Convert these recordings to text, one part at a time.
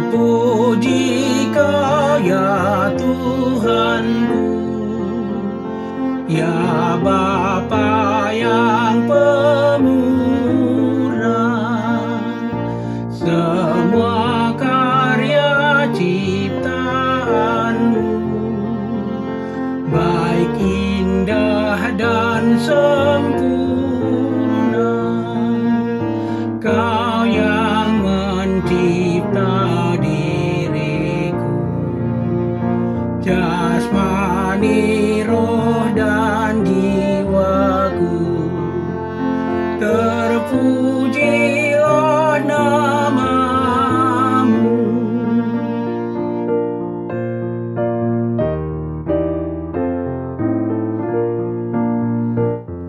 Terpuji Kau ya Tuhanku, ya Bapa yang pemurah, semua karya ciptaanmu baik indah dan sempurna. Kau yang mencipta diriku, jasmani, roh dan jiwaku. Terpujilah namamu.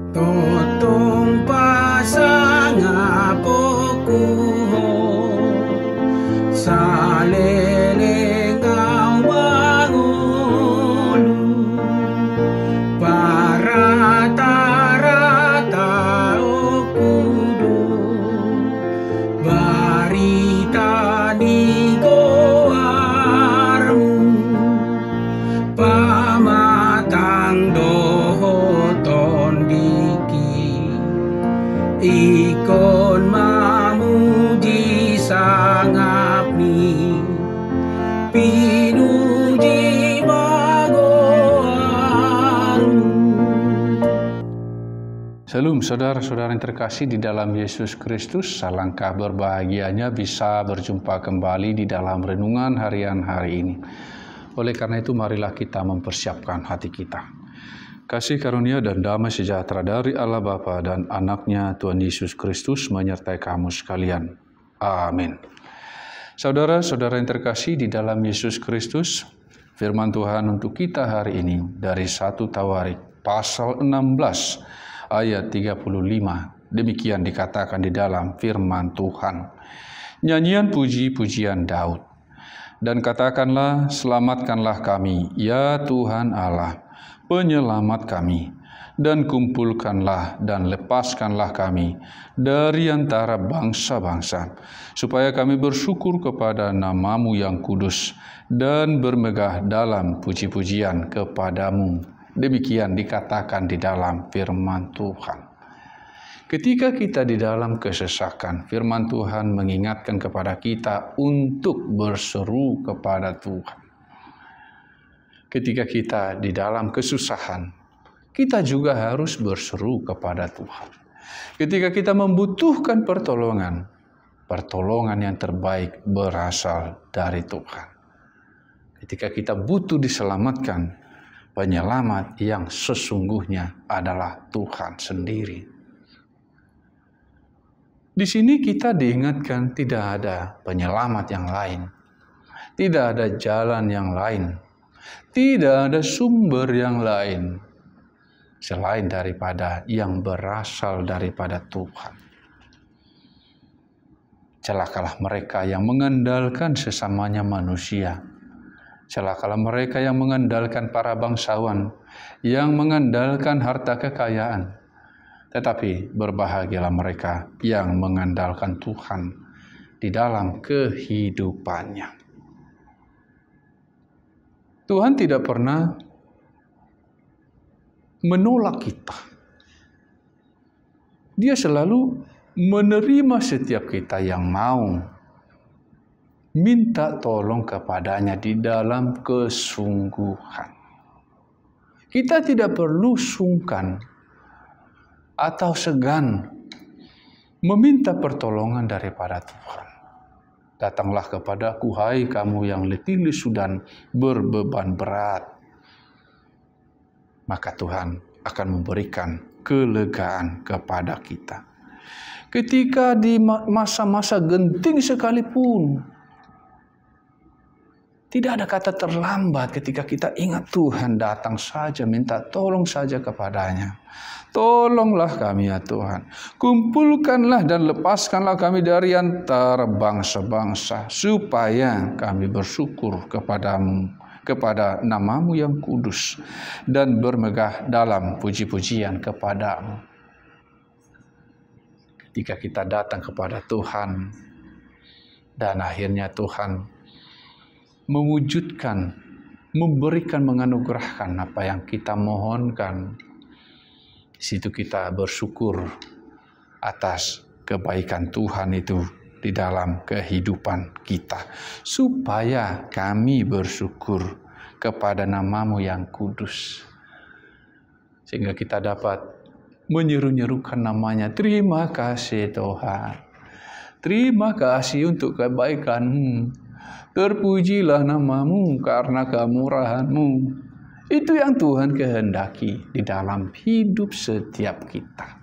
Totong pasang apokuho, salele ngau mangolu, parata-rata okudo, barita ni goarmu, pamatang doho tondiki, ikon mamuji sangapni, pinuji magoarmu. Shalom saudara-saudara yang terkasih di dalam Yesus Kristus. Alangkah berbahagianya bisa berjumpa kembali di dalam renungan harian hari ini. Oleh karena itu marilah kita mempersiapkan hati kita. Kasih karunia dan damai sejahtera dari Allah Bapa dan anaknya Tuhan Yesus Kristus menyertai kamu sekalian. Amin. Saudara-saudara yang terkasih di dalam Yesus Kristus, firman Tuhan untuk kita hari ini dari 1 Tawarik pasal 16 ayat 35. Demikian dikatakan di dalam firman Tuhan. Nyanyian puji-pujian Daud. Dan katakanlah, selamatkanlah kami, ya Tuhan Allah, penyelamat kami, dan kumpulkanlah dan lepaskanlah kami dari antara bangsa-bangsa, supaya kami bersyukur kepada namamu yang kudus dan bermegah dalam puji-pujian kepadamu. Demikian dikatakan di dalam firman Tuhan. Ketika kita di dalam kesesakan, firman Tuhan mengingatkan kepada kita untuk berseru kepada Tuhan. Ketika kita di dalam kesusahan, kita juga harus berseru kepada Tuhan. Ketika kita membutuhkan pertolongan, pertolongan yang terbaik berasal dari Tuhan. Ketika kita butuh diselamatkan, penyelamat yang sesungguhnya adalah Tuhan sendiri. Di sini kita diingatkan tidak ada penyelamat yang lain, tidak ada jalan yang lain, tidak ada sumber yang lain selain daripada yang berasal daripada Tuhan. Celakalah mereka yang mengandalkan sesamanya manusia. Celakalah mereka yang mengandalkan para bangsawan, yang mengandalkan harta kekayaan. Tetapi berbahagialah mereka yang mengandalkan Tuhan di dalam kehidupannya. Tuhan tidak pernah menolak kita. Dia selalu menerima setiap kita yang mau minta tolong kepadanya di dalam kesungguhan. Kita tidak perlu sungkan atau segan meminta pertolongan daripada Tuhan. Datanglah kepadaku, hai kamu yang letih lesu dan berbeban berat. Maka Tuhan akan memberikan kelegaan kepada kita. Ketika di masa-masa genting sekalipun, tidak ada kata terlambat ketika kita ingat Tuhan, datang saja, minta tolong saja kepadanya. Tolonglah kami ya Tuhan. Kumpulkanlah dan lepaskanlah kami dari antara bangsa-bangsa, supaya kami bersyukur kepadamu, kepada namamu yang kudus, dan bermegah dalam puji-pujian kepadamu. Ketika kita datang kepada Tuhan, dan akhirnya Tuhan mewujudkan, memberikan, menganugerahkan apa yang kita mohonkan. Di situ kita bersyukur atas kebaikan Tuhan itu di dalam kehidupan kita, supaya kami bersyukur kepada nama-Mu yang kudus, sehingga kita dapat menyeru-nyerukan namanya. Terima kasih Tuhan, terima kasih untuk kebaikan-Mu, terpujilah nama-Mu karena kemurahan-Mu. Itu yang Tuhan kehendaki di dalam hidup setiap kita,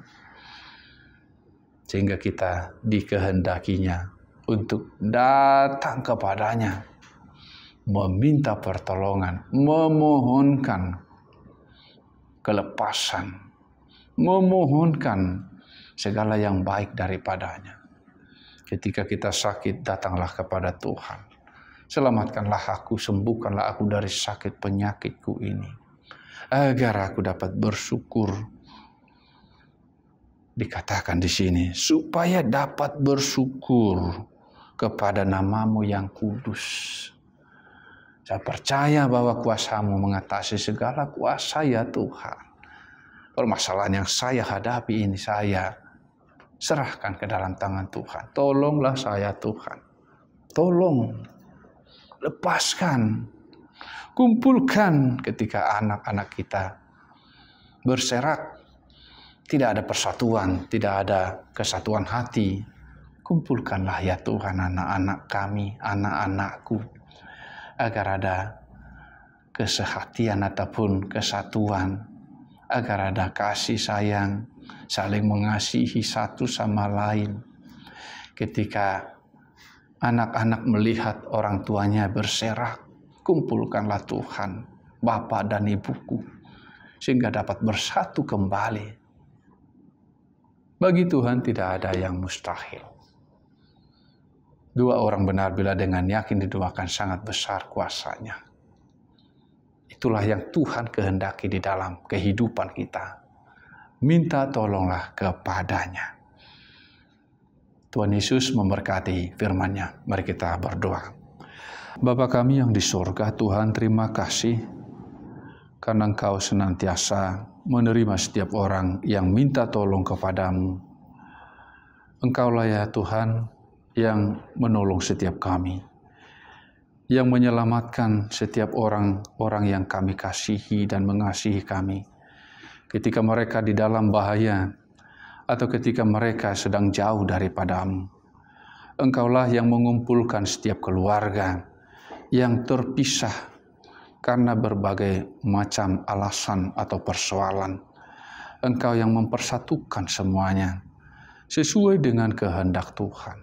sehingga kita dikehendakinya untuk datang kepadanya, meminta pertolongan, memohonkan kelepasan, memohonkan segala yang baik daripadanya. Ketika kita sakit, datanglah kepada Tuhan. Selamatkanlah aku, sembuhkanlah aku dari sakit penyakitku ini, agar aku dapat bersyukur. Dikatakan di sini, supaya dapat bersyukur kepada nama-Mu yang kudus. Saya percaya bahwa kuasa-Mu mengatasi segala kuasa ya Tuhan. Permasalahan yang saya hadapi ini saya serahkan ke dalam tangan Tuhan. Tolonglah saya Tuhan. Tolong, lepaskan, kumpulkan ketika anak-anak kita berserak. Tidak ada persatuan, tidak ada kesatuan hati. Kumpulkanlah ya Tuhan anak-anak kami, anak-anakku, agar ada kesehatian ataupun kesatuan, agar ada kasih sayang, saling mengasihi satu sama lain. Ketika anak-anak melihat orang tuanya berserak, kumpulkanlah Tuhan, Bapa dan Ibuku, sehingga dapat bersatu kembali. Bagi Tuhan tidak ada yang mustahil. Dua orang benar bila dengan yakin didoakan sangat besar kuasanya. Itulah yang Tuhan kehendaki di dalam kehidupan kita. Minta tolonglah kepadanya. Tuhan Yesus memberkati firman-Nya. Mari kita berdoa. Bapa kami yang di surga, Tuhan terima kasih karena Engkau senantiasa menerima setiap orang yang minta tolong kepadamu. Engkaulah ya Tuhan yang menolong setiap kami, yang menyelamatkan setiap orang-orang yang kami kasihi dan mengasihi kami. Ketika mereka di dalam bahaya, atau ketika mereka sedang jauh daripadamu, Engkaulah yang mengumpulkan setiap keluarga yang terpisah karena berbagai macam alasan atau persoalan. Engkau yang mempersatukan semuanya sesuai dengan kehendak Tuhan.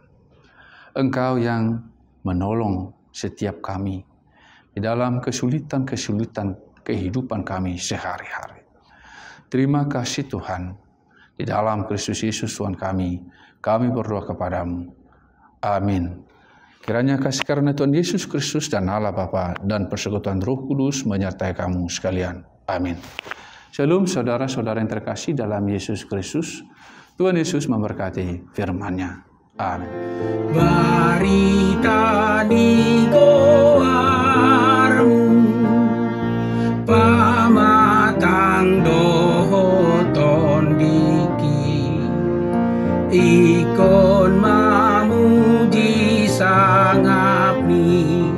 Engkau yang menolong setiap kami di dalam kesulitan-kesulitan kehidupan kami sehari-hari. Terima kasih Tuhan. Di dalam Kristus Yesus Tuhan kami berdoa kepadamu. Amin. Kiranya kasih karunia Tuhan Yesus Kristus dan Allah Bapa dan persekutuan Roh Kudus menyertai kamu sekalian. Amin. Shalom saudara-saudara yang terkasih dalam Yesus Kristus. Tuhan Yesus memberkati firman-Nya. Amin. Barita di goarmu, pamatang dohoton diki, ikon mamuji sangapni,